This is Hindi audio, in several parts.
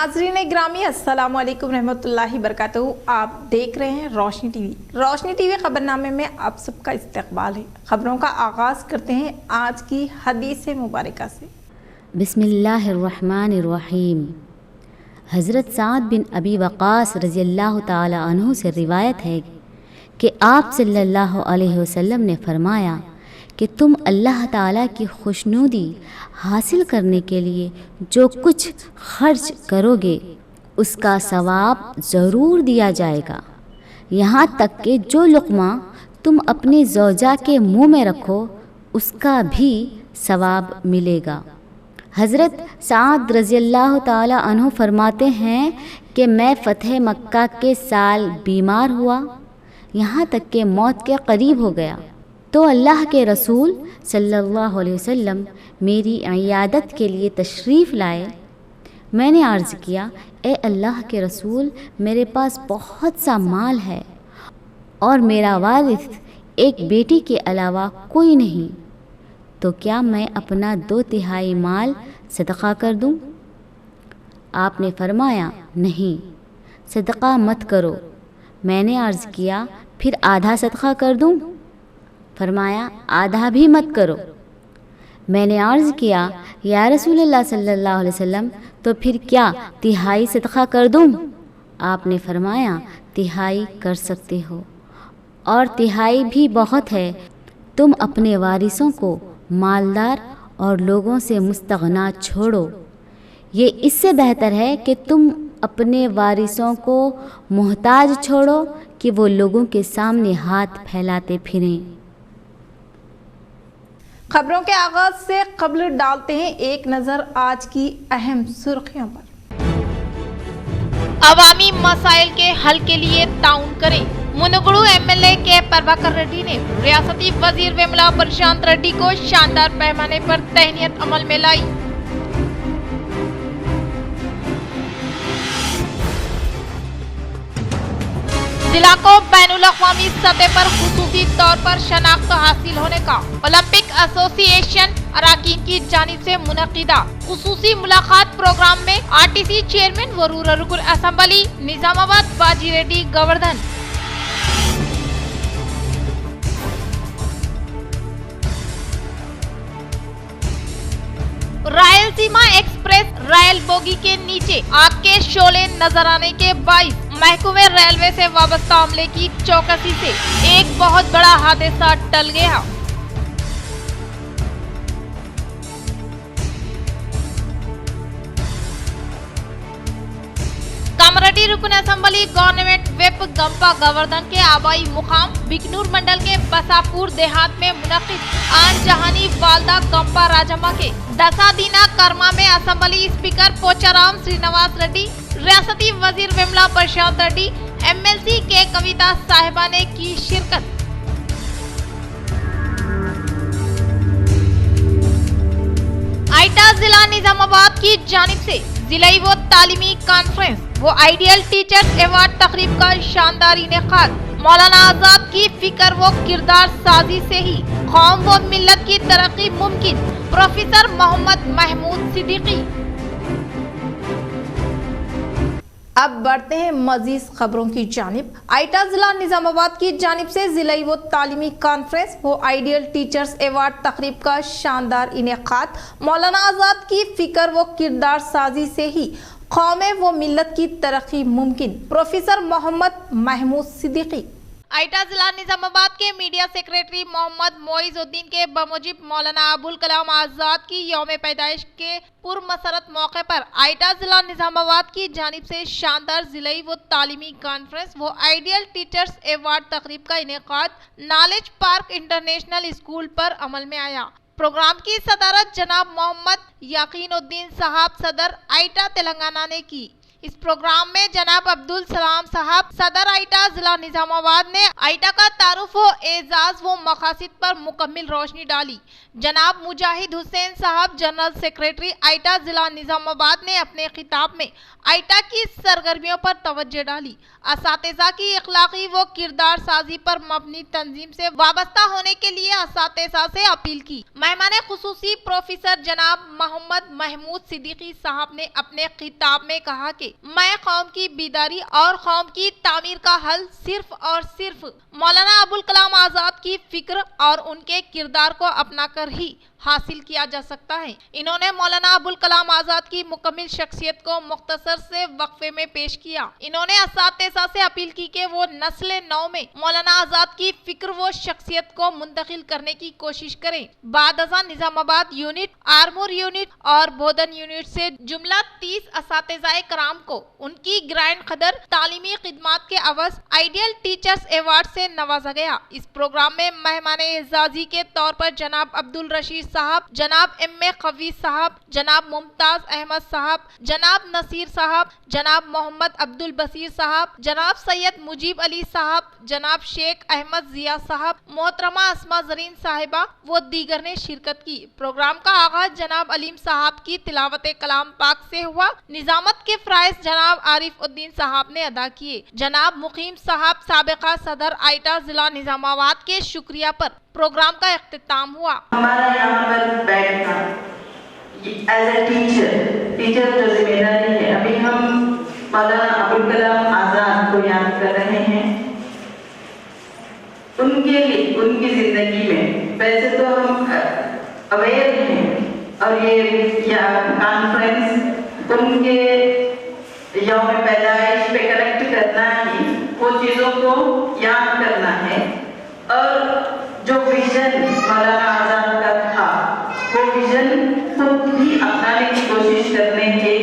नाजरीन ग्रामी अस्सलाम वालेकुम रहमतुल्लाहि बरकातहू। आप देख रहे हैं रोशनी टीवी। रोशनी टीवी खबरनामे में आप सबका इस्तकबाल है। खबरों का आगाज़ करते हैं आज की हदीस मुबारक से। बिस्मिल्लाहिर्रहमानिर्रहीम। हज़रत साद बिन अबी वक़ास रज़ियल्लाहु ताला अन्हु से रिवायत है कि आप सल्लल्लाहु अलैहि वसल्लम ने फरमाया कि तुम अल्लाह ताला की खुशनुदी हासिल करने के लिए जो कुछ खर्च करोगे उसका सवाब ज़रूर दिया जाएगा, यहाँ तक कि जो लुक़मा तुम अपनी ज़ौजा के मुँह में रखो उसका भी सवाब मिलेगा। हज़रत साद रज़ियल्लाहु ताला अन्हु फरमाते हैं कि मैं फ़तह मक्का के साल बीमार हुआ, यहाँ तक कि मौत के करीब हो गया, तो अल्लाह के रसूल सल्लल्लाहु अलैहि वसल्लम मेरी इयादत के लिए तशरीफ़ लाए। मैंने अर्ज़ किया, ए अल्लाह के रसूल, मेरे पास बहुत सा माल है और मेरा वारिस एक बेटी के अलावा कोई नहीं, तो क्या मैं अपना 2/3 माल सदक़ा कर दूं? आपने फरमाया, नहीं, सदक़ा मत करो। मैंने अर्ज़ किया, फिर आधा सदक़ा कर दूं? फरमाया, आधा भी मत करो। मैंने अर्ज़ किया, या रसूलल्लाह सल्लल्लाहु अलैहि वसल्लम, तो फिर क्या 1/3 सदक़ा कर दूं? आपने फरमाया, 1/3 कर सकते हो, और 1/3 भी बहुत है। तुम अपने वारिसों को मालदार और लोगों से मुस्तगना छोड़ो। ये इससे बेहतर है कि तुम अपने वारिसों को मोहताज छोड़ो कि वो लोगों के सामने हाथ फैलाते फिरें। खबरों के आगाज से कब्ल डालते हैं एक नजर आज की अहम सुर्खियों पर। अवामी मसाइल के हल के लिए ताउन करें। मुनगुरु एमएलए के प्रभाकर रेड्डी ने रियासती वजीर वेमुला प्रशांत रेड्डी को शानदार पैमाने पर तहनीत अमल में लाई। जिला को बैनुल-अक़वामी सतह पर खुसूसी तौर पर शनाख्त हासिल होने का ओलंपिक एसोसिएशन अराकीन की जानिब से मुनक़िदा खुसूसी मुलाकात प्रोग्राम में आरटीसी चेयरमैन व रूरल रुकन असेंबली निजामाबाद बाजी Reddy Govardhan. Rayalaseema express rail bogie के नीचे आग के शोले नजर आने के बाइस महकमे रेलवे से वाबस्ता अमले की चौकसी से एक बहुत बड़ा हादसा टल गया। कामरेड्डी रुकन असेंबली गवर्नमेंट वेप गंपा गोवर्धन के आबाई मुकाम बिकनूर मंडल के बसापुर देहात में मुनक़िद आन जहानी वालदा गंपा राजम्मा के दसादीना कर्मा में असेंबली स्पीकर पोचाराम श्रीनिवास रेड्डी, रियासती वजीर वेमुला प्रशांत रेड्डी, एमएलसी के कविता साहिबा ने की शिरकत। आइटा जिला निजामाबाद की जानिब से जिलाई व तालीमी कॉन्फ्रेंस वो आइडियल टीचर्स अवार्ड तकरीब का शानदार इनेकाद। मौलाना आजाद की फिक्र व किरदार साजी से ही कौम व मिल्लत की तरक्की मुमकिन। प्रोफेसर मोहम्मद महमूद सिद्दीकी। अब बढ़ते हैं मजीद खबरों की जानिब। आइटा जिला निजामाबाद की जानिब से जिलाई व तालीमी कॉन्फ्रेंस वो आइडियल टीचर्स अवार्ड तकरीब का शानदार इनेकाद। मौलाना आजाद की फिक्र व किरदार साजी से ही कौम व मिल्लत की तरक्की मुमकिन। प्रोफेसर मोहम्मद महमूद सिद्दीकी। आइटा जिला निजामाबाद के मीडिया सेक्रेटरी मोहम्मद मोइजुद्दीन के बमुजिब मौलाना अबुल कलाम आजाद की यौम पैदाइश के पुरमसरत मौके पर आइटा जिला निजामाबाद की जानिब से शानदार जिलाई व तालीमी कॉन्फ्रेंस वो आइडियल टीचर्स अवार्ड तकरीब का इनेकाद नॉलेज पार्क इंटरनेशनल स्कूल पर अमल में आया। प्रोग्राम की सदारत जनाब मोहम्मद यकीनुद्दीन साहब सदर आइटा तेलंगाना ने की। इस प्रोग्राम में जनाब अब्दुल सलाम साहब सदर आइटा जिला निजामाबाद ने आइटा का तारुफ व एजाज व मकासिद पर मुकम्मल रोशनी डाली। जनाब मुजाहिद हुसैन साहब जनरल सेक्रेटरी आइटा जिला निजामाबाद ने अपने खिताब में आइटा की सरगर्मियों पर तवज्जो डाली। असातिज़ा की इखलाकी व किरदार साजी पर मबनी तंजीम से वाबस्ता होने के लिए असातिज़ा से अपील की। मेहमान खुसूसी प्रोफेसर जनाब मोहम्मद महमूद सिद्दीकी साहब ने अपने खिताब में कहा कि मैं कौम की बेदारी और कौम की तामीर का हल सिर्फ और सिर्फ मौलाना अबुल कलाम आजाद की फिक्र और उनके किरदार को अपनाकर ही हासिल किया जा सकता है। इन्होंने मौलाना अबुल कलाम आजाद की मुकम्मल शख्सियत को मुख्तसर से वक्फे में पेश किया। इन्होंने असातिज़ा से अपील की कि वो नस्ल नौ में मौलाना आजाद की फिक्र व शख्सियत को मुंतकिल करने की कोशिश करें। बाद अज़ां निजामाबाद यूनिट, आरमूर यूनिट और बोधन यूनिट से जुमला 30 असातिज़ाए कराम को उनकी ग्रैंड कदर तालीमी खिदमात के अवज़ आइडियल टीचर्स अवार्ड से नवाजा गया। इस प्रोग्राम में मेहमान एजाजी के तौर पर जनाब अब्दुल रशीद साहब, जनाब एम.ए. कवी साहब, जनाब मुमताज अहमद साहब, जनाब नसीर साहब, जनाब मोहम्मद अब्दुल बसीर साहब, जनाब सैयद मुजीब अली साहब, जनाब शेख अहमद जिया साहब, मोहतरमा अस्मा जरीन साहिबा व दीगर ने शिरकत की। प्रोग्राम का आगाज जनाब अलीम साहब की तिलावत कलाम पाक से हुआ। निजामत के फ्राइज जनाब आरिफ उद्दीन साहब ने अदा किए। जनाब मुकीम साहब साबिका सदर आइटा जिला निजामाबाद के शुक्रिया पर प्रोग्राम का इख्तिताम हुआ। हमारा यहाँ पर बैठना एज ए टीचर जो जिम्मेदारी है, अभी हम मौलाना अबुल कलाम आजाद को याद कर रहे हैं। उनके लिए उनकी जिंदगी में वैसे तो हम अवेयर हैं और ये कॉन्फ्रेंस उनके यौम पैदाइश पे कनेक्ट करना ही, वो चीज़ों को याद करना है। और जो विजन मौलाना आजाद का था, वो विजन खुद भी अपनाने की कोशिश करने के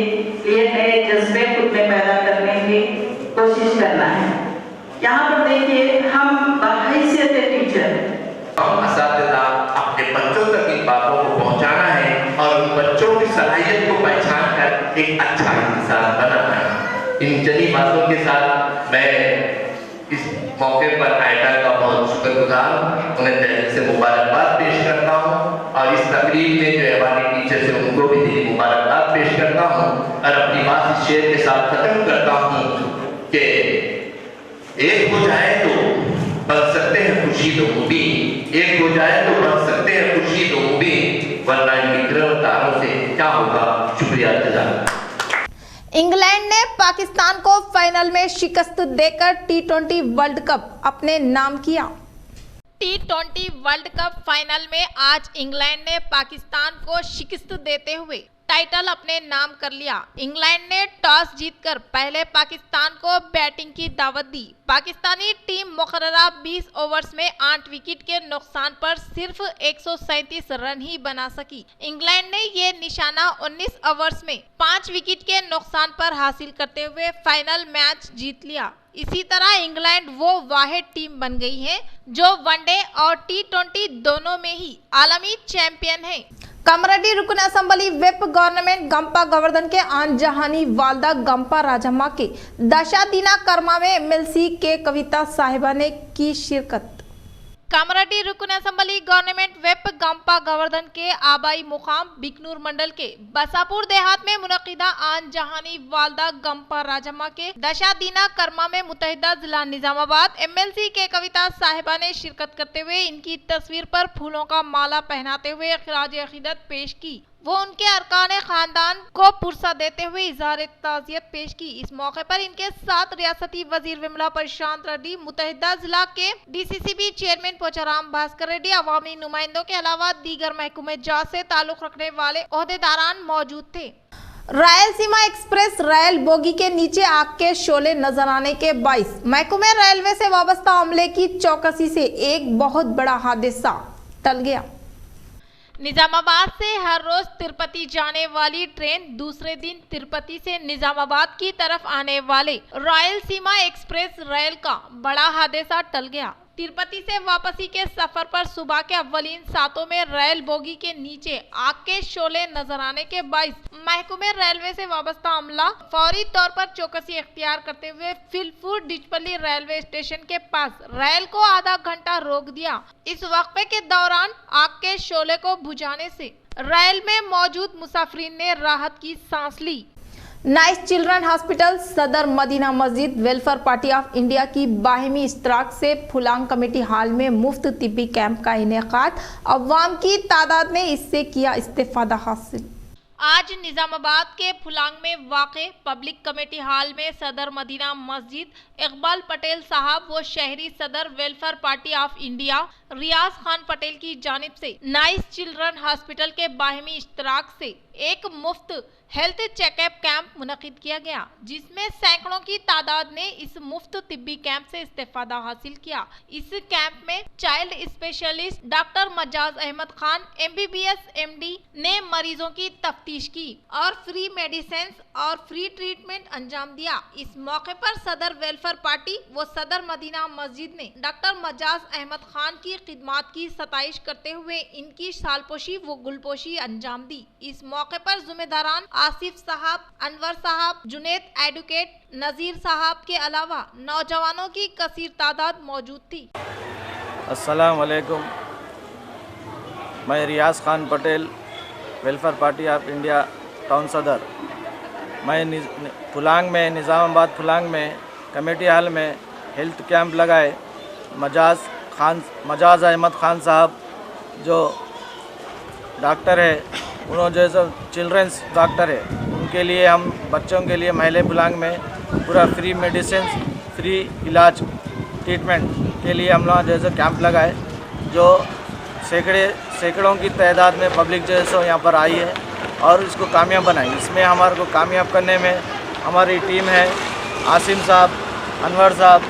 लिए नए जज्बे खुद में पैदा करने की कोशिश करना है। यहाँ पर देखिए, हम बहैसियत टीचर असातिज़ा अपने बच्चों तक इन बातों को पहुँचाना है और उन बच्चों की सलाहियत को पहचान कर एक अच्छा इंसान बनाना है। इन चंद बातों के साथ मैं इस मौके पर आइटा का बहुत शुक्रगुजार, उन्हें दिल से मुबारकबाद पेश करता हूँ और इस तकरीब में जो हमारे टीचर्स हैं उनको भी दिली मुबारकबाद पेश करता हूँ और अपनी बात इस शेर के साथ खत्म करता हूँ कि एक हो जाए तो बन सकते हैं खुशी दो मुबीन, एक हो जाए तो बन सकते हैं खुशी दो मुबीन, वरना इन विक्रम तारों से क्या होगा। शुक्रिया जज़ाक। इंग्लैंड ने पाकिस्तान को फाइनल में शिकस्त देकर टी20 वर्ल्ड कप अपने नाम किया। टी20 वर्ल्ड कप फाइनल में आज इंग्लैंड ने पाकिस्तान को शिकस्त देते हुए टाइटल अपने नाम कर लिया। इंग्लैंड ने टॉस जीतकर पहले पाकिस्तान को बैटिंग की दावत दी। पाकिस्तानी टीम मुकर्ररा 20 ओवर्स में 8 विकेट के नुकसान पर सिर्फ 137 रन ही बना सकी। इंग्लैंड ने ये निशाना 19 ओवर्स में 5 विकेट के नुकसान पर हासिल करते हुए फाइनल मैच जीत लिया। इसी तरह इंग्लैंड वो वाहिद टीम बन गई है जो वनडे और टी20 दोनों में ही आलमी चैंपियन है। कमरेड्डी रुकन assembly whip government Gumpa Govardhan के आन जहानी वालदा गंपा राजम्मा के दशा दिना कर्मा में एमएलसी के कविता साहिबा ने की शिरकत। कामरेड्डी रुकन assembly government whip Gumpa Govardhan के आबाई मुकाम बिकनूर मंडल के बसापुर देहात में मुनक्किदा आन जहानी वालदा गंपा राजम्मा के दशा दीना कर्मा में मुत्तहिदा जिला निजामाबाद एमएलसी के कविता साहिबा ने शिरकत करते हुए इनकी तस्वीर पर फूलों का माला पहनाते हुए खिराज अकीदत पेश की। वो उनके अरकान खानदान को पुरसा देते हुए इजहार ताज़ियत पेश की। इस मौके पर इनके साथ रियासती वजीर विमला प्रशांत रेड्डी, मुत्तहिदा जिला के डीसीसीबी चेयरमैन पोचाराम भास्कर रेड्डी, अवामी नुमाइंदों के अलावा दीगर महकमे जात से ताल्लुक रखने वाले ओहदेदारान मौजूद थे। रायलसीमा एक्सप्रेस रेल बोगी के नीचे आग के शोले नजर आने के बाइस महकमे रेलवे से वाबस्ता अमले की चौकसी से एक बहुत बड़ा हादसा टल गया। निजामाबाद से हर रोज तिरुपति जाने वाली ट्रेन दूसरे दिन तिरुपति से निजामाबाद की तरफ आने वाले रायलसीमा एक्सप्रेस रेल का बड़ा हादसा टल गया। तिरुपति से वापसी के सफर पर सुबह के अव्वलीन सातों में रेल बोगी के नीचे आग के शोले नजर आने के बाइस महकमे रेलवे से वाबस्ता अमला फौरी तौर पर चौकसी इख्तियार करते हुए फिलपुर डिचपल्ली रेलवे स्टेशन के पास रेल को आधा घंटा रोक दिया। इस वक्फे के दौरान आग के शोले को बुझाने से रेल में मौजूद मुसाफिरीन ने राहत की सांस ली। नाइस चिल्ड्रन हॉस्पिटल सदर मदीना मस्जिद वेलफेयर पार्टी ऑफ इंडिया की बाहिमी इश्तराक से फुलांग कमेटी हॉल में मुफ्त तिब्बी कैंप का इनेकाद, अवाम की तादाद ने इससे किया इस्तेफादा हासिल। आज निजामाबाद के फुलांग में वाक़े पब्लिक कमेटी हॉल में सदर मदीना मस्जिद इकबाल पटेल साहब व शहरी सदर वेलफेयर पार्टी ऑफ इंडिया रियाज खान पटेल की जानिब से नाइस चिल्ड्रन हॉस्पिटल के बाहिमी इश्तराक से एक मुफ्त हेल्थ चेकअप कैंप मुनक़िद किया गया, जिसमें सैकड़ों की तादाद ने इस मुफ्त तिब्बी कैंप से इस्तेफादा हासिल किया। इस कैंप में child specialist doctor Mazaj Ahmad Khan MBBS MD ने मरीजों की तफ्तीश की और फ्री मेडिसिन और फ्री ट्रीटमेंट अंजाम दिया। इस मौके पर सदर वेलफेयर पार्टी व सदर मदीना मस्जिद ने डॉक्टर मजाज अहमद खान की खिदमात की सताइश करते हुए इनकी सालपोशी व गुलपोशी अंजाम दी। इस मौके पर जिम्मेदारान आसिफ साहब, अनवर साहब, जुनेद एडवोकेट, नज़ीर साहब के अलावा नौजवानों की कसीर तादाद मौजूद थी। अस्सलाम वालेकुम, मैं Riyaz Khan Patel welfare party of India town सदर। मैं फुलांग में निज़ामाबाद फुलांग में कमेटी हॉल में हेल्थ कैंप लगाए। मजाज अहमद खान साहब जो डॉक्टर है, उन्होंने जैसे चिल्ड्रंस डॉक्टर है, उनके लिए हम बच्चों के लिए महले फुलांग में पूरा फ्री मेडिसिन, फ्री इलाज ट्रीटमेंट के लिए हम लोग जैसे कैंप लगाए, जो सैकड़ों की तादाद में पब्लिक जैसे यहाँ पर आई है और इसको कामयाब बनाई। इसमें हमारे को कामयाब करने में हमारी टीम है आसिम साहब, अनवर साहब,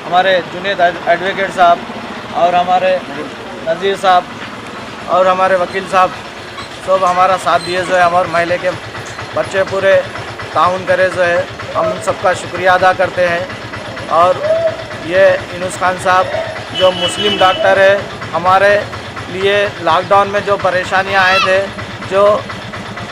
हमारे जुनेद एडवोकेट साहब और हमारे नज़ीर साहब और हमारे वकील साहब, सब हमारा साथ दिए जो है। हमारे महल्ले के बच्चे पूरे ताउन करे जो है, हम उन सबका शुक्रिया अदा करते हैं। और ये इनुस खान साहब जो मुस्लिम डॉक्टर है, हमारे लिए लॉकडाउन में जो परेशानियां आए थे, जो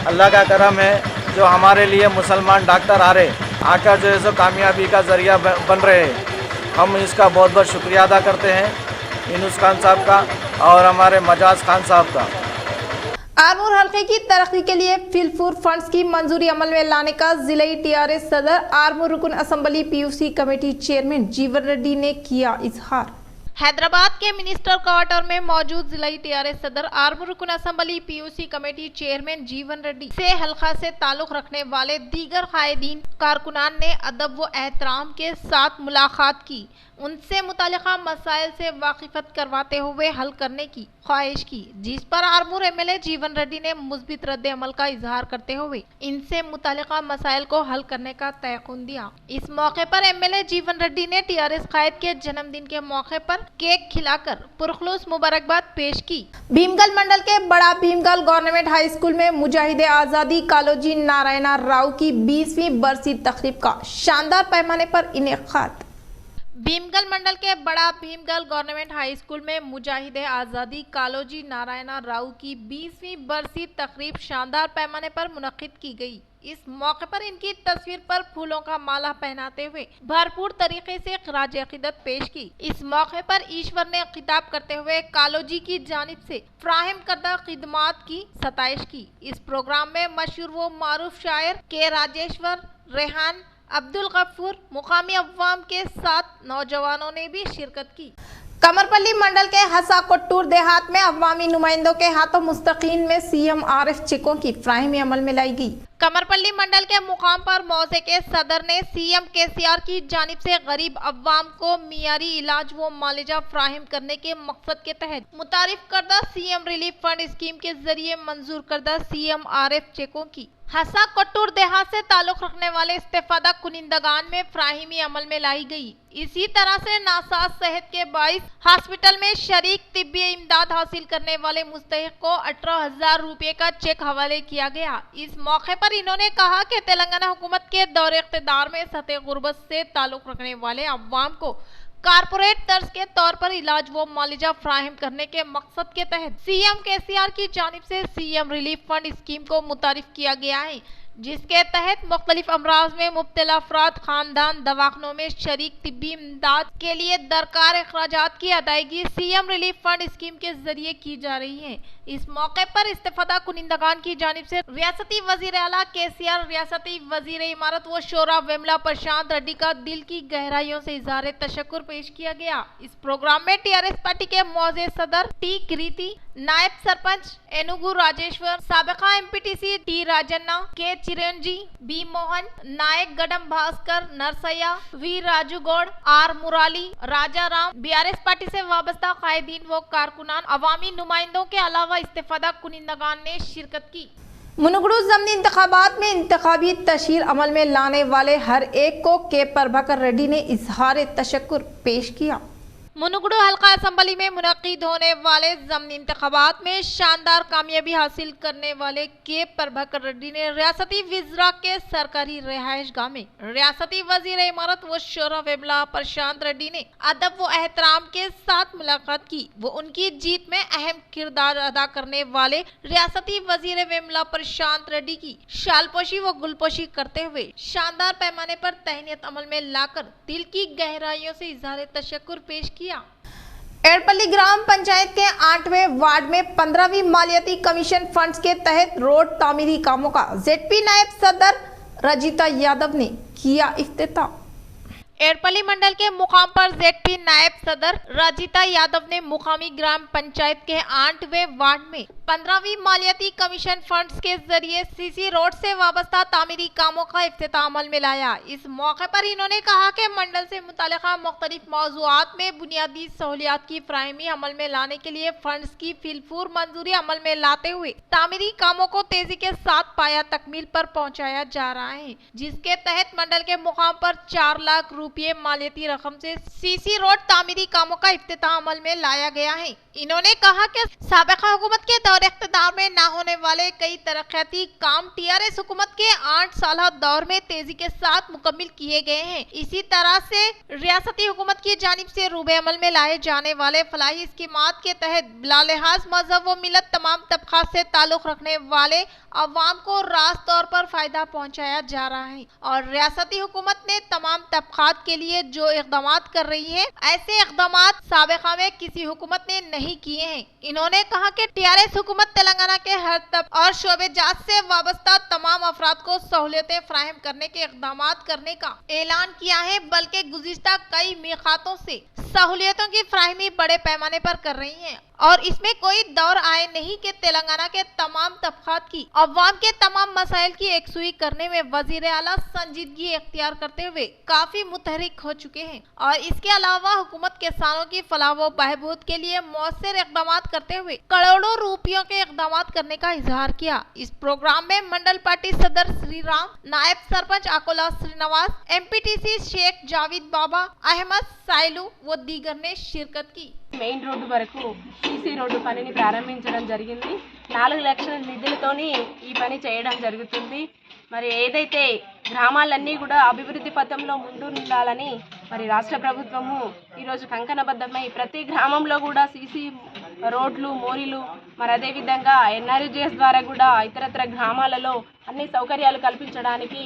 अल्लाह का करम है, जो हमारे लिए मुसलमान डॉक्टर आ रहे आकर जो है सो कामयाबी का ज़रिया बन रहे हैं। हम इसका बहुत बहुत शुक्रिया अदा करते हैं इनुस खान साहब का और हमारे मजाज खान साहब का। आरमूर हल्के की तरक्की के लिए फिलपुर फंड्स की मंजूरी अमल में लाने का जिले TRS सदर आरमूर रुकन असम्बली PUC कमेटी चेयरमैन जीवन रेड्डी ने किया इजहार। हैदराबाद के मिनिस्टर क्वार्टर में मौजूद जिला TRS सदर आरमूर रुकन असम्बली PUC कमेटी चेयरमैन जीवन रेड्डी से हल्का से ताल्लुक रखने वाले दीगर कायदीन कारकुनान ने अदब व एहतराम के साथ मुलाकात की, उनसे मुतालिका मसाइल से वाकिफत करवाते हुए हल करने की ख्वाहिश की, जिस पर आरमूर MLA जीवन रेड्डी ने मुस्बित रद्द अमल का इजहार करते हुए इनसे मुतालिका मसाइल को हल करने का तयक़ुन दिया। इस मौके पर MLA जीवन रेड्डी ने TRS कायद के जन्मदिन के मौके पर केक खिलाकर पुरखलूस मुबारकबाद पेश की। भीमगल मंडल के बड़ा भीमगल गवर्नमेंट हाई स्कूल में मुजाहिदे आज़ादी कालोजी नारायणा राव की 20वीं बरसी तकरीब का शानदार पैमाने पर इनेकाद। भीमगल मंडल के बड़ा भीमगल गवर्नमेंट हाई स्कूल में मुजाहिदे आज़ादी कालोजी नारायणा राव की 20वीं बरसी तकरीब शानदार पैमाने पर मुनक़िद की गई। इस मौके पर इनकी तस्वीर पर फूलों का माला पहनाते हुए भरपूर तरीके से खिराज अकीदत पेश की। इस मौके पर ईश्वर ने खिताब करते हुए कालोजी की जानिब से फ्राहम करदा खिदमात की सताइश की। इस प्रोग्राम में मशहूर व मारूफ शायर के राजेश्वर, रेहान, अब्दुल गफूर, मुकामी अवाम के साथ नौजवानों ने भी शिरकत की। कमरपल्ली मंडल के हसा कोट्टूर देहात में अवामी नुमाइंदों के हाथों मुस्तकीन में CM RF चेकों की फ्राहमी अमल में लाई गई। कमरपल्ली मंडल के मुकाम पर मौजे के सदर ने CM KCR की जानिब से गरीब अवाम को मियारी इलाज व मालिजा फ्राहम करने के मकसद के तहत मुतारिफ करदा CM रिलीफ फंड स्कीम के जरिए मंजूर करदा CM RF चेकों की हसा कोट्टूर देहात से ताल्लुक रखने वाले इस्तेफादा कुनिंदगान में फ्राहमी अमल में लाई गई। इसी तरह से नासाज सेहत के बाइस हॉस्पिटल में शरीक तिब्बी इमदाद हासिल करने वाले मुस्तहिक को 18,000 रुपये का चेक हवाले किया गया। इस मौके पर इन्होंने कहा कि तेलंगाना हुकूमत के दौरे इख्तिदार में सतह गुर्बत से ताल्लुक रखने वाले अवाम को कारपोरेट तर्ज के तौर पर इलाज व मुआवजा फ्राहम करने के मकसद के तहत सीएम केसीआर की जानिब से सीएम रिलीफ फंड स्कीम को मुतारिफ किया गया है, जिसके तहत मुख्तलिफ अमराज में मुब्तला अफराद खानदान दवाखानों में शरीक तिब्बी इमदाद के लिए दरकार अखराजात की अदायगी सीएम रिलीफ फंड स्कीम के जरिए की जा रही है। इस मौके पर इस्तेफादा कुनिंदगान की जानिब से रियासती वजीर आला केसीआर, रियासती वजीर इमारत व शोरा वेमला प्रशांत रेड्डी का दिल की गहराइयों से इजहार तशक्कुर पेश किया गया। इस प्रोग्राम में टीआरएस पार्टी के मौजूद सदर टी कृति, नायब सरपंच एनुगु राजेश्वर, साबिका MPTC T Rajanna, K Chiranji, B Mohan Nayak, Gadam Bhaskar, Narsaiah, V Raju Goud, R Murali, Raja Ram, BRS party से वाबस्ता कायदीन व कारकुनान, अवामी नुमाइंदों के अलावा इस्तेफादा कुनिंदगान ने शिरकत की। मुनुगुरु ज़मीनी इंतखाबात में इंतखाबी तशहीर अमल में लाने वाले हर एक को के प्रभाकर रेड्डी ने इजहार तशक्कुर पेश किया। मुनुगुरु हल्का असम्बली में मुनक्किद होने वाले ज़मीनी इंतखाबात में शानदार कामयाबी हासिल करने वाले के प्रभाकर रेड्डी ने रियासती विज़रा के सरकारी रिहाइश गाह में रियासती वजीर इमारत व शोरा वेमला प्रशांत रेड्डी ने अदब व एहतराम के साथ मुलाकात की। वो उनकी जीत में अहम किरदार अदा करने वाले रियासती वजीर वेमला प्रशांत रेड्डी की शालपोशी व गुलपोशी करते हुए शानदार पैमाने पर तहनीत अमल में लाकर दिल की गहराइयों से इजहार तशक्कुर पेश किया। एड़पल्ली ग्राम पंचायत के 8वें वार्ड में 15वीं मालियाती कमीशन फंड्स के तहत रोड तामीरी कामों का जेडपी नायब सदर रजिता यादव ने किया इफ्तिताह। एड़पल्ली मंडल के मुकाम पर जेडपी नायब सदर राजिता यादव ने मुकामी ग्राम पंचायत के 8वें वार्ड में 15वीं मालियाती कमीशन फंड्स के जरिए सीसी रोड से वाबस्ता तामीरी कामों का इफ्तिताह अमल में लाया। इस मौके पर इन्होंने कहा कि मंडल से मुतालिका मुख्तलिफ मौज़ूआत में बुनियादी सहूलियात की फ्राहमी अमल में लाने के लिए फंड्स की फिलफूर मंजूरी अमल में लाते हुए तामीरी कामों को तेजी के साथ पाया तकमील पर पहुँचाया जा रहा है, जिसके तहत मंडल के मुकाम पर 4 लाख रुपये मालियाती रकम से सीसी रोड तामीरी कामों का इफ्तिताह अमल में लाया गया है। इन्होंने कहा कि साबिका हुकूमत के दौर इख्तिदार में ना होने वाले कई तरक्याती काम टीआरएस हुकूमत के 8 साल दौर में तेजी के साथ मुकम्मिल किए गए हैं। इसी तरह से रियासती हुकूमत की जानिब से रूबे अमल में लाए जाने वाले फलाही स्कीमात के तहत बिलालिहाज मजहब व मिलत तमाम तबकात से ताल्लुक रखने वाले अवाम को रास्त तौर पर फायदा पहुँचाया जा रहा है और रियासती हुकूमत ने तमाम तबकात के लिए जो इक़दाम कर रही है, ऐसे इक़दाम साबिका में किसी हुकूमत ने नहीं किए हैं। इन्होंने कहा कि टीआरएस हुकूमत तेलंगाना के हर तबके और शोबे जात से वाबस्ता तमाम अफराद को सहूलियतें फ्राहम करने के इक़दाम करने का ऐलान किया है, बल्कि गुज़िश्ता कई मीक़ातों से सहूलियतों की फ्राहमी बड़े पैमाने पर कर रही है और इसमें कोई दौर आए नहीं कि तेलंगाना के तमाम तबकात की अवाम के तमाम मसाइल की एकसुई करने में वजीर आला संजीदगी इख्तियार करते हुए काफी मुतहरिक हो चुके हैं और इसके अलावा हुकूमत किसानों की फलाह व बहबूद के लिए मौसर इक़दाम करते हुए करोड़ों रुपयों के इक़दाम करने का इजहार किया। इस प्रोग्राम में मंडल पार्टी सदर श्री राम, नायब सरपंच अकोला श्रीनिवास, एमपीटीसी शेख जावेद बाबा, अहमद साइलू व दीगर ने शिरकत की। మెయిన్ రోడ్డు వరకు సీసీ రోడ్డు పనిని ప్రారంభించడం జరిగింది। 4 లక్షల నిధులతోని ఈ పని చేయడం జరుగుతుంది। మరి ఏదైతే గ్రామాలన్నీ కూడా అభివృద్ధి పథంలో ముందుండాలని మరి రాష్ట్ర ప్రభుత్వము ఈ రోజు కంకణబద్ధమై ప్రతి గ్రామంలో కూడా సీసీ రోడ్లు, మోరీలు మరి అదే విధంగా ఎన్ఆర్జీఎస్ ద్వారా కూడా ఇతరత్ర గ్రామాలలో అన్ని సౌకర్యాలు కల్పించడానికి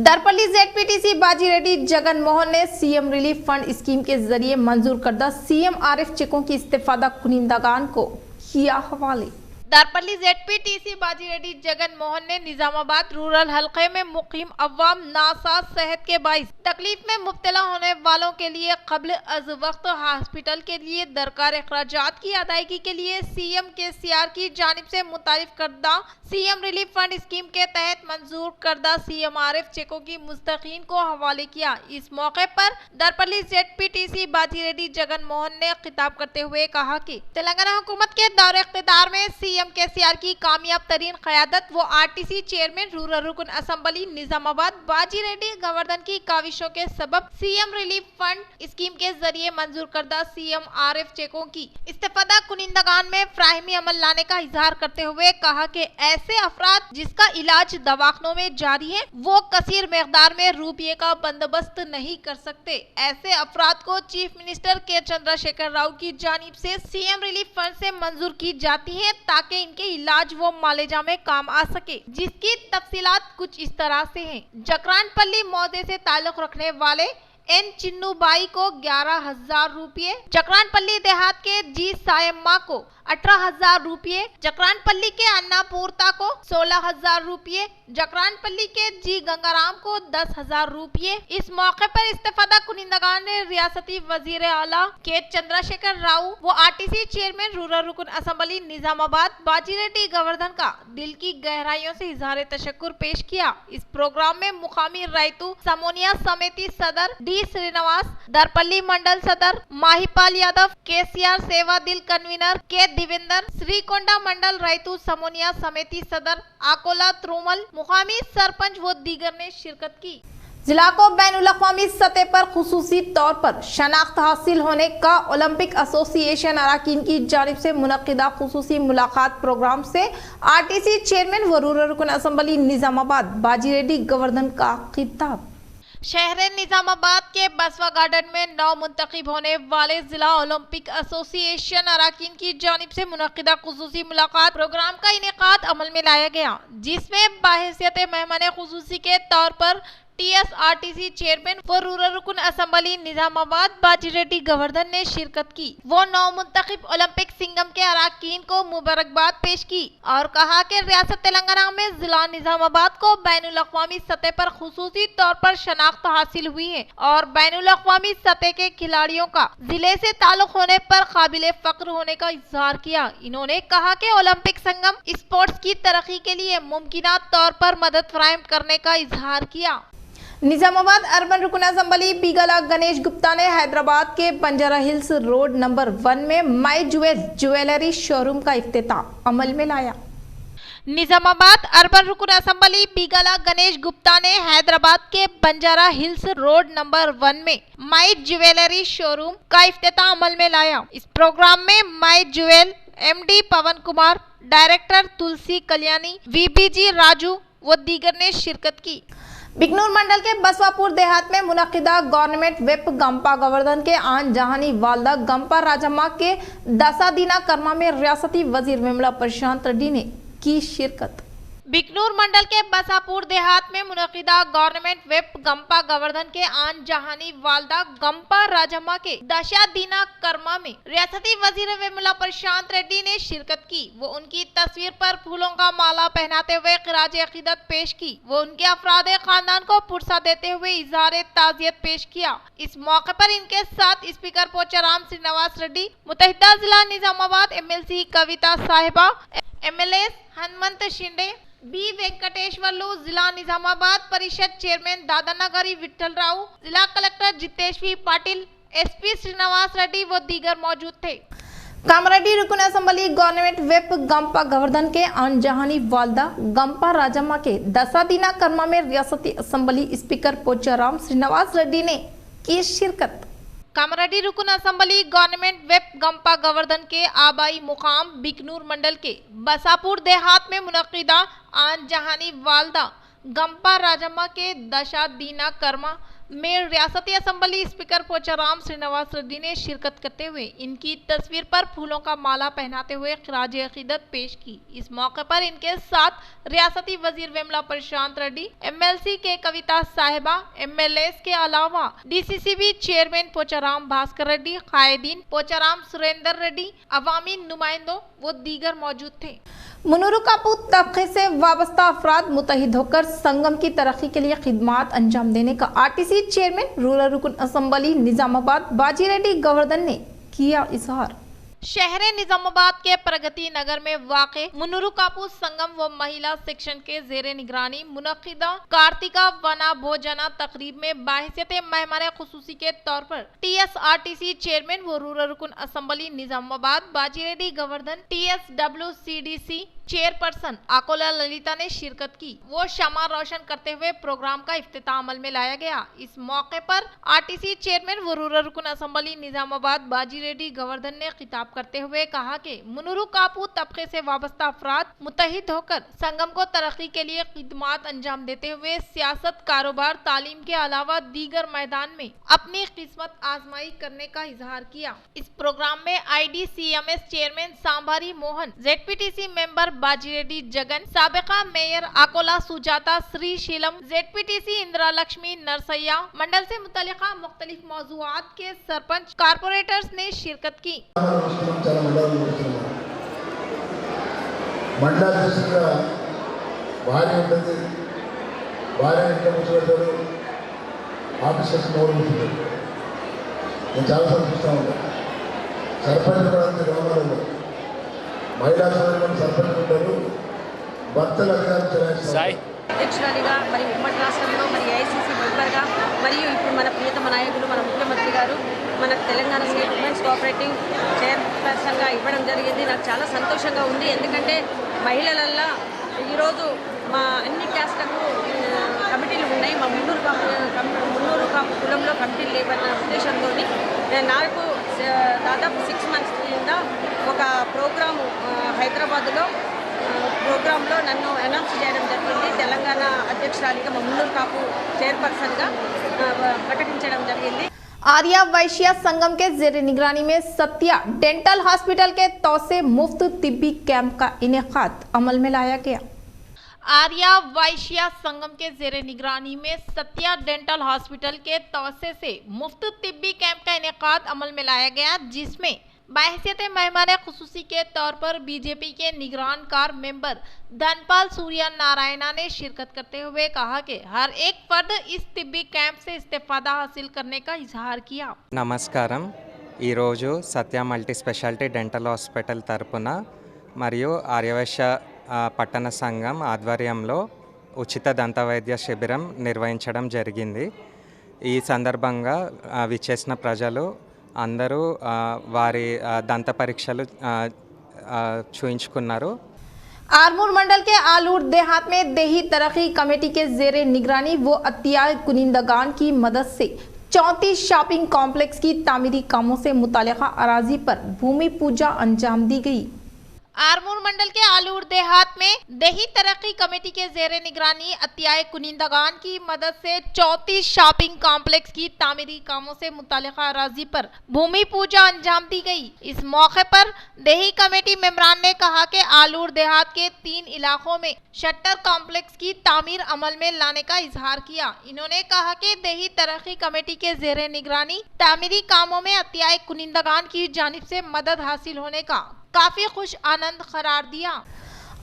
दरपल्ली जेडपीटीसी बाजी रेड्डी जगन मोहन ने सीएम रिलीफ फंड स्कीम के जरिए मंजूर करदा सीएम आरिफ चेकों की इस्तेफादा कुनिंदगान को किया हवाले। दरपल्ली जेडपीटीसी बाजी रेड्डी जगन मोहन ने निजामाबाद रूरल हलके में मुकीम अवाम नासाज सेहत के बाइस तकलीफ में मुब्तला होने वालों के लिए कब्ल अज वक्त हॉस्पिटल के लिए दरकार अखराजात की अदायगी के लिए सीएम केसीआर की जानिब से मुतारिफ करदा सीएम रिलीफ फंड स्कीम के तहत मंजूर करदा सीएम आरिफ चेकों की मुस्तकीन को हवाले किया। इस मौके पर दरपल्ली जेडपीटीसी बाजी रेड्डी जगन मोहन ने खिताब करते हुए कहा कि तेलंगाना हुकूमत के दौर इख्तिदार में सीएम केसीआर की कामयाब तरीन क़यादत व आरटीसी चेयरमैन रूरल रुकन असेंबली निजामाबाद बाजी रेड्डी गोवर्धन की काविशों के सबब सीएम रिलीफ फंड स्कीम के जरिए मंजूर करदा CMRF चेकों की इस्तेफादा कुनिंदगान में फ्राहमी अमल लाने का इजहार करते हुए कहा कि ऐसे अफराद जिसका इलाज दवाखानों में जारी है वो कसीर मकदार में रुपये का बंदोबस्त नहीं कर सकते। ऐसे अफराद को चीफ मिनिस्टर के चंद्रशेखर राव की जानिब से सीएम रिलीफ फंड से मंजूर की जाती है ताकि इनके इलाज व मालेजा में काम आ सके, जिसकी तफसीलात कुछ इस तरह से हैं। जकरानपल्ली मौजे से ताल्लुक रखने वाले एन चिन्नूबाई को 11,000 रुपये, जकरानपल्ली देहात के जी सायम्मा को 18,000 रुपये, जकरानपल्ली के अन्नापूर्ता को 16,000 रुपये, जकरानपल्ली के जी गंगाराम को 10,000 रुपये। इस मौके पर इस्तेफादा कुनिंदगान ने रियासती वजीर आला के चंद्रशेखर राव व आरटीसी चेयरमैन रूरल रुकन असेंबली निजामाबाद बाजी रेड्डी गोवर्धन का दिल की गहराइयों से इजहार तशक्कुर पेश किया। इस प्रोग्राम में मुकामी रैतू समोनिया समिति सदर डी श्रीनिवास, दरपल्ली मंडल सदर माहिपाल यादव, केसीआर सेवा दिल कन्वीनर के दिवेंद्र, श्रीकोंडा मंडल रैतू समोनिया समिति सदर आकोला त्रुमल, मुकामी सरपंच व दीगर ने शिरकत की। जिला को बैनुल-अक़वामी सतह पर खुसूसी तौर पर शनाख्त हासिल होने का ओलंपिक एसोसिएशन अरकान की जानिब से मुनक़िदा खुसूसी मुलाकात प्रोग्राम से आरटीसी चेयरमैन व रूरल रुकन असेंबली निजामाबाद बाजी रेड्डी गोवर्धन का खिताब। शहर निजामाबाद के बसवा गार्डन में नौ मुंतखब होने वाले जिला ओलंपिक एसोसिएशन अरकान की जानिब से मुनक़िदा खुसूसी मुलाकात प्रोग्राम का इनेकाद अमल में लाया गया, जिसमें बाहैसियत मेहमान खुसूसी के तौर पर TSRTC चेयरमैन व रूरल रुकन असेंबली निजामाबाद बाजी रेड्डी गोवर्धन ने शिरकत की। वो नौ मुंतखब ओलंपिक सिंगम के अरकान को मुबारकबाद पेश की और कहा कि रियासत तेलंगाना में जिला निजामाबाद को बैनुल-अक़वामी सतह पर खुसूसी तौर पर शनाख्त हासिल हुई है और बैनुल-अक़वामी सतह के खिलाड़ियों का जिले से ताल्लुक होने पर काबिल फख्र होने का इजहार किया। इन्होंने कहा कि ओलंपिक संगम स्पोर्ट्स की तरक्की के लिए मुमकिना तौर पर मदद फराहम करने का इजहार किया। निजामाबाद अर्बन रुकन असेंबली बीगला गणेश गुप्ता ने हैदराबाद के बंजारा हिल्स रोड नंबर 1 में माई ज्वेलरी शोरूम का इफ्तिताह अमल में लाया। निजामाबाद अर्बन रुकन असेंबली बीगला गणेश गुप्ता ने हैदराबाद के बंजारा हिल्स रोड नंबर 1 में माई ज्वेलरी शोरूम का इफ्तिताह अमल में लाया। इस प्रोग्राम में माई ज्वेल MD पवन कुमार, डायरेक्टर तुलसी कल्याणी, VBG राजू व दीगर ने शिरकत की। बिकनूर मंडल के बसवापुर देहात में मुनक़िदा गवर्नमेंट वेब गंपा गोवर्धन के आन जहानी वालदा गंपा राजम्मा के दसा दीना कर्मा में रियासती वजीर विमला प्रशांत रेड्डी ने की शिरकत। बिकनूर मंडल के बसापुर देहात में मुनक़िदा गवर्नमेंट वेब गंपा गोवर्धन के आन जहानी वालदा गंपा राजम्मा के दशा दीना कर्मा में रियासती वजीर विमला प्रशांत रेड्डी ने शिरकत की। वो उनकी तस्वीर पर फूलों का माला पहनाते हुए ख़िराज अक़ीदत पेश की। वो उनके अफराद खानदान को पुरसा देते हुए इज़हार ताज़ियत पेश किया। इस मौके पर इनके साथ स्पीकर पोचाराम श्रीनिवास रेड्डी, मुतहिदा जिला निजामाबाद MLC कविता साहिबा, MLAs हनुमंत शिंदे, B वेंकटेश्वरलू, जिला निजामाबाद परिषद चेयरमैन दादानगरी विठल राव, जिला कलेक्टर जितेश्वी पाटिल, SP श्रीनिवास रेड्डी व दीगर मौजूद थे। कामरेड्डी रुकन assembly government web Gumpa Govardhan के अनजहानी वालदा गंपा राजम्मा के दसा दीना कर्मा में रियासती असेंबली स्पीकर पोचाराम श्रीनिवास रेड्डी ने की शिरकत। कामरेड्डी रुकन assembly government web Gumpa Govardhan के आबाई मुकाम बिकनूर मंडल के बसापुर देहात में मुनक़िदा आन जहानी वालदा गंपा राजम्मा के दशा दीना कर्मा में रियासती असेंबली स्पीकर पोचाराम श्रीनिवास रेड्डी ने शिरकत करते हुए इनकी तस्वीर पर फूलों का माला पहनाते हुए ख़िराज अक़ीदत पेश की। इस मौके पर इनके साथ रियासती वजीर विमला प्रशांत रेड्डी, MLC के कविता साहिबा, MLAs के अलावा DCCB चेयरमैन पोचाराम भास्कर रेड्डी, कायदीन पोचाराम सुरेंद्र रेड्डी, अवामी नुमाइंदों वो दीगर मौजूद थे। मुनूरू कापूत तबके से वाबस्ता अफराद मुतहिद होकर संगम की तरक्की के लिए खिदमात अंजाम देने का आरटीसी चेयरमैन रूरल रुकन असेंबली निजामाबाद बाजी रेड्डी गोवर्धन ने किया इजहार। शहर निजामाबाद के प्रगति नगर में वाक़े मुन्नूर कापू संगम व महिला सेक्शन के जेरे निगरानी मुनक्किदा कार्तिका वना भोजना तकरीब में बाहिसियत मेहमान खुसूसी के तौर पर TSRTC चेयरमैन व रूरल रुकन assembly Nizamabad Bajireddy Govardhan TSWCDC chairperson Akula Lalitha ने शिरकत की। वो शमा रोशन करते हुए प्रोग्राम का इफ्तिताह अमल में लाया गया। इस मौके पर RTC चेयरमैन व रूरल रुकन असम्बली निजामाबाद बाजीरेड्डी गोवर्धन ने खिताब करते हुए कहा कि मुन्नूर कापू तबके से वाबस्ता अफराद मुत्तहिद होकर संगम को तरक्की के लिए खिदमात अंजाम देते हुए सियासत, कारोबार, तालीम के अलावा दीगर मैदान में अपनी किस्मत आजमाई करने का इजहार किया। इस प्रोग्राम में IDCMS chairman Sambhari Mohan, ZPTC member Bajireddy Jagan, साबिका मेयर आकोला सुजाता श्री शीलम, ZPTC इंदिरा लक्ष्मी नरसैया, मंडल से मुतल्लिका मुख्तलिफ मौजूआत के सरपंच, कारपोरेटर्स ने शिरकत की। మండల అధ్యక్షుడిగా భార్య ఉంటుంది, భార్య ఇంట్లో కూర్చోబెట్టాడు, ఆఫీసర్స్ నోరుకుంటుంది. నేను చాలాసార్లు చూస్తూ ఉంటాను. సర్పంచ్ కూడా అంతే, గ్రామాలలో మహిళా సోదరులు సర్పంచ్ ఉంటారు, భర్తలు అధికారం చెలాయిస్తారు. అధ్యక్షురాలిగా మరి ఉమ్మడి రాష్ట్రంలో మరి AICC మెంబర్గా మరియు ఇప్పుడు మన ప్రియతమ నాయకులు మన ముఖ్యమంత్రి గారు మన తెలంగాణ స్టేట్ ఉమెన్స్ కోఆపరేటివ్ చైర్పర్సన్గా ఇవ్వడం జరిగింది. నాకు చాలా సంతోషంగా ఉంది. ఎందుకంటే మహిళలల్లో ఈరోజు మా అన్ని క్యాస్ట్లకు కమిటీలు ఉన్నాయి. మా మున్నూరు కాపు కులంలో కమిటీలు లేవన్న ఉద్దేశంతో నాకు దాదాపు 6 months కింద ఒక ప్రోగ్రాము హైదరాబాద్లో ప్రోగ్రాంలో నన్ను అనౌన్స్ చేయడం జరిగింది. తెలంగాణ అధ్యక్షురాలిగా మా మున్నూరు కాపు చైర్పర్సన్గా ప్రకటించడం జరిగింది. आर्या वैश्य संगम के जेर निगरानी में सत्या डेंटल हॉस्पिटल के तौसे मुफ्त तिब्बी कैंप का इनेकाद अमल में लाया गया। आर्या वैश्य संगम के जेर निगरानी में सत्या डेंटल हॉस्पिटल के तौसे से मुफ्त तिब्बी कैंप का इनेकाद अमल में लाया गया, जिसमें बाहिसियत मेहमान खुसूसी के तौर पर बीजेपी के निगरान कार मेंबर धनपाल सूर्या नारायणा ने शिरकत करते हुए कहा कि हर एक फर्द इस तिब्बी कैंप से इस्तेफादा हासिल करने का इजहार किया। నమస్కారం. ఈరోజు సత్య మల్టీ స్పెషాలిటీ డెంటల్ హాస్పిటల్ తరపున మరియు ఆర్యవైశ్య పట్టణ సంఘం ఆధ్వర్యంలో ఉచిత దంతవైద్య శిబిరం నిర్వహించడం జరిగింది. ఈ సందర్భంగా విచ్చేసిన ప్రజలు అందరూ వారి దంత పరీక్షలు చూయించుకున్నారు. आरमूर मंडल के आलूर देहात में देही तरक्की कमेटी के जेरे निगरानी वो अतियाय कुनिंदगान की मदद से 34 शॉपिंग कॉम्प्लेक्स की तामीरी कामों से मुतालिका अराजी पर भूमि पूजा अंजाम दी गई। आरमूर मंडल के आलूर देहात में देही तरक्की कमेटी के जेरे निगरानी अतियाय कुनिंदगान की मदद से 34 शॉपिंग कॉम्प्लेक्स की तामीरी कामों से मुतालिका अराजी पर भूमि पूजा अंजाम दी गई। इस मौके पर देही कमेटी मेंबरान ने कहा कि आलूर देहात के 3 इलाकों में शटर कॉम्प्लेक्स की तामीर अमल में लाने का इजहार किया। इन्होंने कहा कि देही तरक्की कमेटी के जेरे निगरानी तामीरी कामों में अतियाय कुनिंदगान की जानिब से मदद हासिल होने का काफी खुश आनंद करार दिया।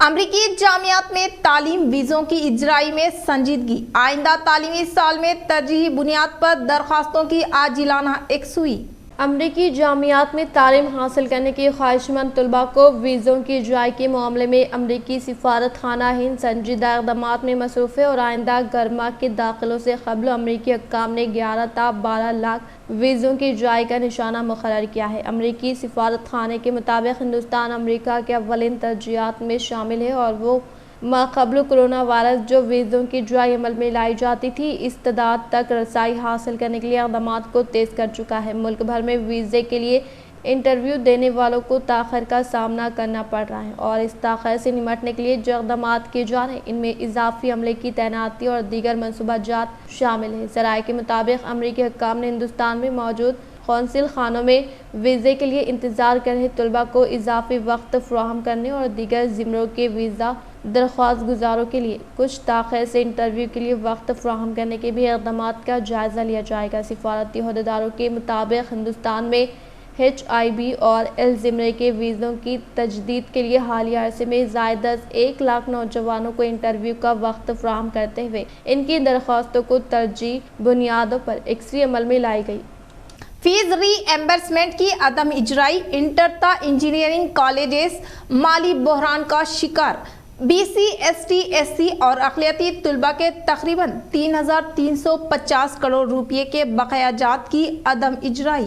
अमरीकी जामियात में तालीम वीज़ों की इजराई में संजीदगी, आइंदा तालीमी साल में तरजीही बुनियाद पर दरखास्तों की आजिलाना एकसुई। अमरीकी जामियात में तालीम हासिल करने की ख्वाहिशमंद तलबा को वीज़ों की इजराई के मामले में अमरीकी सिफारत खाना हिंद संजीदा इक़दामात में मसरूफ़ है और आइंदा गर्मा के दाखिलों से क़ब्ल अमरीकी हुक्काम ने 11 ta 12 लाख वीज़ों की इजराई का निशाना मुक़र्रर किया है। अमरीकी सिफारत खाने के मुताबिक हिंदुस्तान अमरीका के अव्वलिन तरजीहात में शामिल है और वो माक़बल कोरोना वायरस जो वीज़ों की इजराई अमल में लाई जाती थी इस्तेदाद तक रसाई हासिल करने के लिए इक़दामात को तेज़ कर चुका है। मुल्क भर में वीज़े के लिए इंटरव्यू देने वालों को ताख़िर का सामना करना पड़ रहा है और इस ताख़िर से निमटने के लिए जो इक़दामात किए जा रहे हैं इनमें इजाफी अमले की तैनाती और दीगर मनसूबाजात शामिल है। ज़राए के मुताबिक अमरीकी हुक्काम ने हिंदुस्तान में मौजूद कौंसिल खानों में वीज़े के लिए इंतज़ार कर रहे तलबा को इजाफी वक्त फ़राहम करने और दीगर ज़िमरों के वीज़ा दरख्वास्त गुजारों के लिए कुछ ताख़िर से इंटरव्यू के लिए वक्त फ़राहम करने के भी इक़दामात का जायज़ा लिया जाएगा। सिफारती अहदेदारों के मुताबिक हिंदुस्तान में HIV और L ज़िमरे के वीज़ों की तजदीद के लिए हालिया अरसे में ज़ायद 1 लाख नौजवानों को इंटरव्यू का वक्त फ़राहम करते हुए इनकी दरख्वास्तों को तरजीह बुनियादों पर एकसी अमल में लाई गई। फीस रीएम्बर्समेंट की अदम इजराई, इंटर इंजीनियरिंग कॉलेजेस माली बहरान का शिकार। BC, ST, SC और अक़लियती तलबा के तकरीबन 3,350 करोड़ रुपये के बकायाजात की अदम इजराई।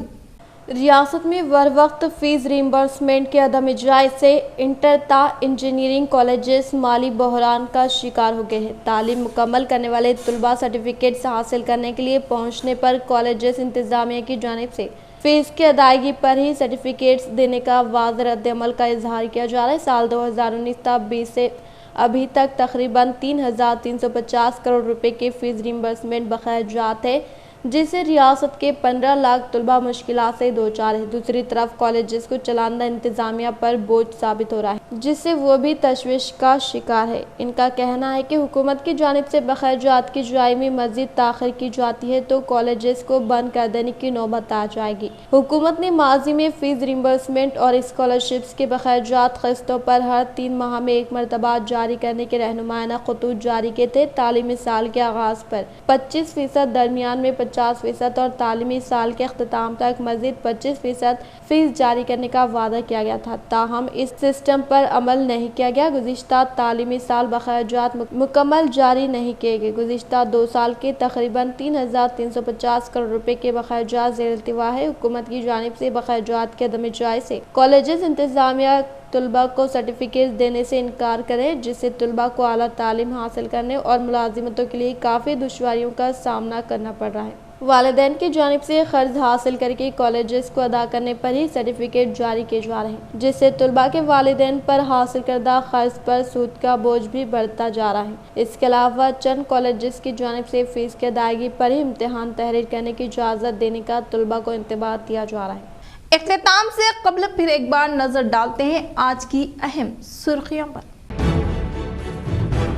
रियासत में बर वक्त फ़ीस रीइंबर्समेंट के अदम इजराई से इंटर इंजीनियरिंग कॉलेजेस माली बहरान का शिकार हो गए हैं। तालीम मुकम्मल करने वाले तलबा सर्टिफिकेट्स हासिल करने के लिए पहुंचने पर कॉलेजेस इंतज़ामिया की जानिब से फ़ीस की अदायगी पर ही सर्टिफिकेट्स देने का वाज़ रद्द-ए-अमल का इजहार किया जा रहा है। साल 2019-20 से अभी तक तकरीबन 3,350 करोड़ रुपए के फ़ीस रीइंबर्समेंट बकायाजात है, जिससे रियासत के 15 लाख तलबा मुश्किलात से दो चार है। दूसरी तरफ कॉलेजेस को चलाना इंतज़ामिया पर बोझ साबित हो रहा है, जिससे वो भी तशवीश का शिकार है। इनका कहना है कि हुकूमत की जानिब से बकायाजात की अदायगी में मज़ीद ताख़ीर की जाती है तो कॉलेजेस को बंद कर देने की नौबत आ जाएगी। हुकूमत ने माजी में फ़ीस रीइंबर्समेंट और स्कॉलरशिप्स के बकायाजात क़िस्तों पर हर 3 माह में एक मरतबा जारी करने के रहनुमाना ख़ुतूत जारी किए थे। तालीमी साल के आगाज़ पर 25%, दरमियान में 50% और तालीमी साल के अख्ताम तक मज़ीद 25% फ़ीस जारी करने का वादा किया गया था, ताहम इस सिस्टम पर अमल नहीं किया गया। गुज़िश्ता तालीमी साल बकायाजात मुकम्मल जारी नहीं किए गए। गुज़िश्ता 2 साल के तकरीबन 3,350 करोड़ रुपए के बकायाजात ज़ेर इल्तिवा है। हुकूमत की जानिब से बकायाजात के अदम इजराई से कॉलेजेस इंतज़ामिया तलबा को सर्टिफिकेट देने से इनकार करें, जिससे तलबा को आला तालीम हासिल करने और मुलाजिमतों के लिए काफ़ी दुश्वारियों का सामना करना पड़ रहा है। वालिदैन की जानिब से कर्ज हासिल करके कॉलेजेस को अदा करने पर ही सर्टिफिकेट जारी किए जा रहे हैं, जिससे तलबा के वालिदैन पर हासिल करदा कर्ज पर सूद का बोझ भी बढ़ता जा रहा है। इसके अलावा चंद कॉलेजेस की जानिब से फ़ीस की अदायगी पर ही इम्तिहान तहरीर करने की इजाज़त देने का तलबा को इंतबाह दिया जा रहा है। इख्तिताम से कबल फिर एक बार नजर डालते हैं आज की अहम सुर्खियों पर।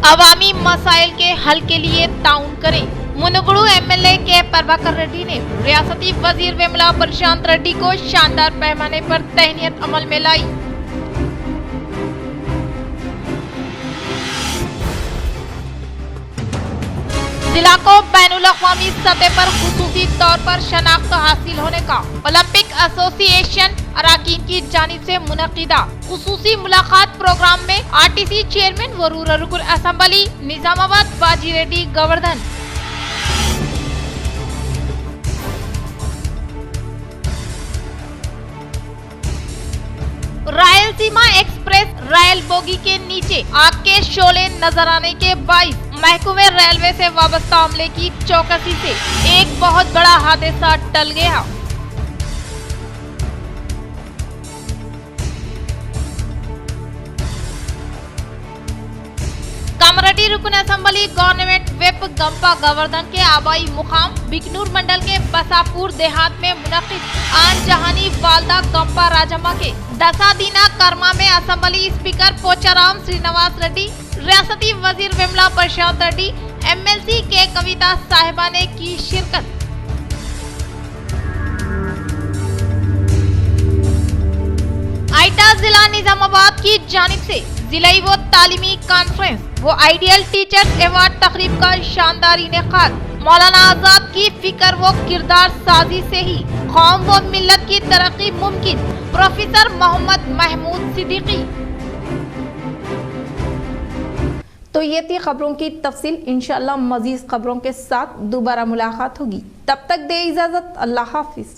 अवामी मसाइल के हल के लिए ताउन करें। मुनुगुडु MLA के प्रभाकर रेड्डी ने रियासती वजीर वेमुला प्रशांत रेड्डी को शानदार पैमाने पर तहनीत अमल में लाई। जिला को बैनुल अक़वामी सतह पर खुसूसी तौर पर शनाख्त हासिल होने का ओलंपिक एसोसिएशन अराकीन की जानिब से मुनक़िदा खुसूसी मुलाकात प्रोग्राम में RTC चेयरमैन व रूरल रुकन असेंबली निजामाबाद बाजी Reddy Govardhan. Rayalaseema express rail bogie के नीचे आग के शोले नजर आने के बाइस महकमे रेलवे से वाबस्ता अमले की चौकसी से एक बहुत बड़ा हादसा टल गया। कामरेड्डी रुकन असेंबली गवर्नमेंट वेप गंपा गोवर्धन के आबाई मुकाम बिकनूर मंडल के बसापुर देहात में मुनक़िद आन जहानी वालदा गंपा राजम्मा के दसादीना कर्मा में असेंबली स्पीकर पोचाराम श्रीनिवास रेड्डी, रियासती वजीर वेमुला प्रशांत रेड्डी, MLC के कविता साहिबा ने की शिरकत। आइटा जिला निजामाबाद की जानिब से जिलाई व तालीमी कॉन्फ्रेंस वो आइडियल टीचर्स अवार्ड तकरीब का शानदार इनेकाद। मौलाना आजाद की फिक्र व किरदार साजी से ही कौम व मिल्लत की तरक्की मुमकिन। प्रोफेसर मोहम्मद महमूद सिद्दीकी। तो ये थी खबरों की तफसील। इंशाअल्लाह मजीद खबरों के साथ दोबारा मुलाकात होगी। तब तक दे इजाजत। अल्लाह हाफिज।